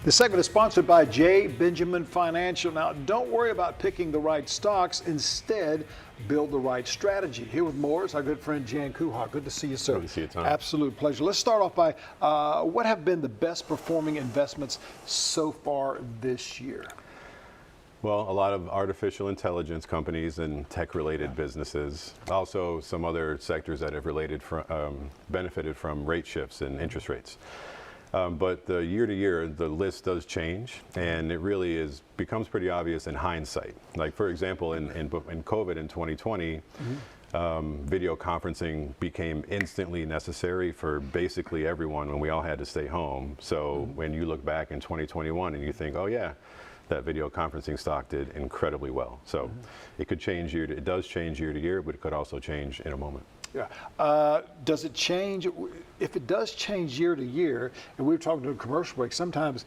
The segment is sponsored by J. Benjamin Financial. Now, don't worry about picking the right stocks. Instead, build the right strategy. Here with more is our good friend Jan Kuhar. Good to see you, sir. Good to see you, Tom. Absolute pleasure. Let's start off by what have been the best performing investments so far this year? Well, a lot of artificial intelligence companies and tech-related businesses. Also, some other sectors that have benefited from rate shifts in interest rates. But the year to year, the list does change, and it really becomes pretty obvious in hindsight. Like, for example, in COVID in 2020, video conferencing became instantly necessary for basically everyone when we all had to stay home. So when you look back in 2021 and you think, oh yeah, that video conferencing stock did incredibly well. So it could change it does change year to year, but it could also change in a moment. Yeah. Does it change? If it does change year to year, and we were talking to a commercial break, sometimes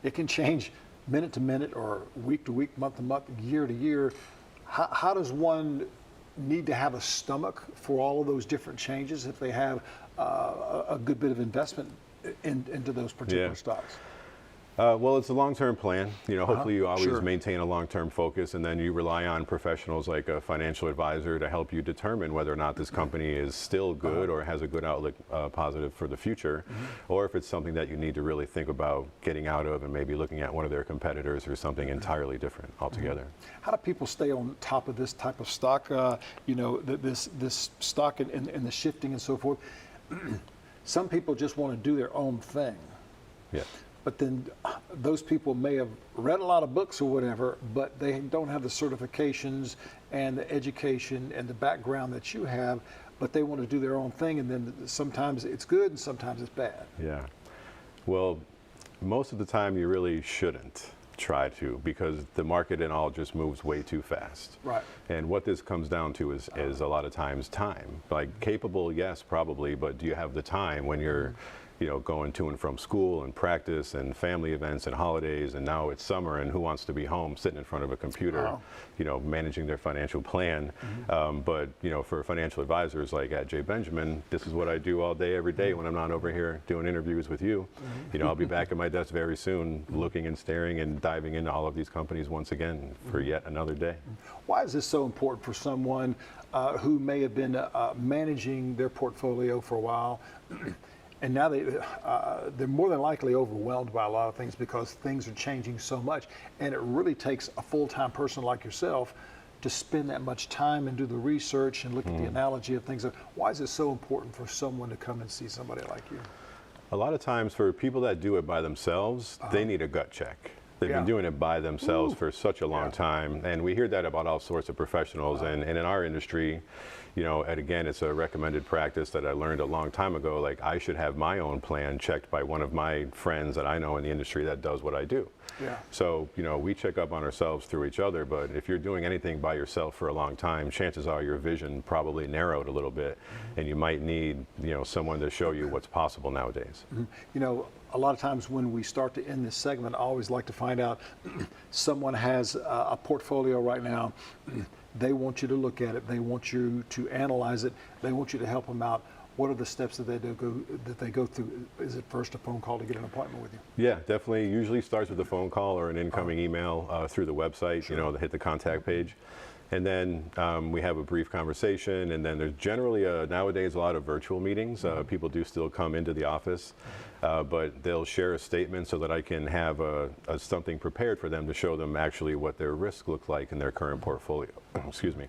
it can change minute to minute or week to week, month to month, year to year. How does one need to have a stomach for all of those different changes if they have a good bit of investment into those particular stocks? Well, it's a long-term plan. You know, hopefully you always maintain a long-term focus, and then you rely on professionals like a financial advisor to help you determine whether or not this company is still good or has a good outlook positive for the future, or if it's something that you need to really think about getting out of and maybe looking at one of their competitors or something entirely different altogether. How do people stay on top of this type of stock? You know, this stock and the shifting and so forth. Some people just want to do their own thing. Yeah. But then those people may have read a lot of books or whatever, but they don't have the certifications and the education and the background that you have, but they want to do their own thing, and then sometimes it's good and sometimes it's bad. Yeah. Well, most of the time you really shouldn't try to, because the market and all just moves way too fast. Right. And what this comes down to is a lot of times time. Like, capable, yes, probably, but do you have the time when you're you know, going to and from school and practice and family events and holidays, and now it's summer and who wants to be home sitting in front of a computer, you know, managing their financial plan. But, you know, for financial advisors like at J. Benjamin, this is what I do all day, every day when I'm not over here doing interviews with you. You know, I'll be back at my desk very soon, looking and staring and diving into all of these companies once again for yet another day. Why is this so important for someone who may have been managing their portfolio for a while, and now they're more than likely overwhelmed by a lot of things because things are changing so much, and it really takes a full-time person like yourself to spend that much time and do the research and look at the analogy of things. Why is it so important for someone to come and see somebody like you? A lot of times for people that do it by themselves, they need a gut check. They've been doing it by themselves for such a long time, and we hear that about all sorts of professionals. And in our industry, you know, and again, it's a recommended practice that I learned a long time ago. Like, I should have my own plan checked by one of my friends that I know in the industry that does what I do. So, you know, we check up on ourselves through each other, but if you're doing anything by yourself for a long time, chances are your vision probably narrowed a little bit, and you might need, you know, someone to show you what's possible nowadays. You know, a lot of times when we start to end this segment, I always like to find out someone has a portfolio right now. They want you to look at it. They want you to analyze it. They want you to help them out. What are the steps that they go through? Is it first a phone call to get an appointment with you? Yeah, definitely. Usually starts with a phone call or an incoming email through the website. You know, to hit the contact page. And then we have a brief conversation, and then there's generally nowadays a lot of virtual meetings. People do still come into the office, but they'll share a statement so that I can have something prepared for them to show them actually what their risk looks like in their current portfolio. Excuse me.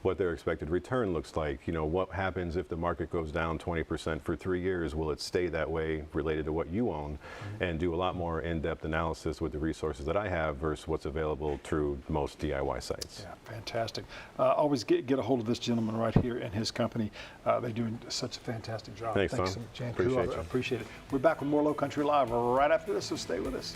What their expected return looks like. You know, what happens if the market goes down 20% for 3 years? Will it stay that way related to what you own? And do a lot more in-depth analysis with the resources that I have versus what's available through most DIY sites. Yeah, fantastic. Always get a hold of this gentleman right here and his company. They're doing such a fantastic job. Thanks, Tom. Jan. Appreciate you. Appreciate it. We're back with more Low Country Live right after this, so stay with us.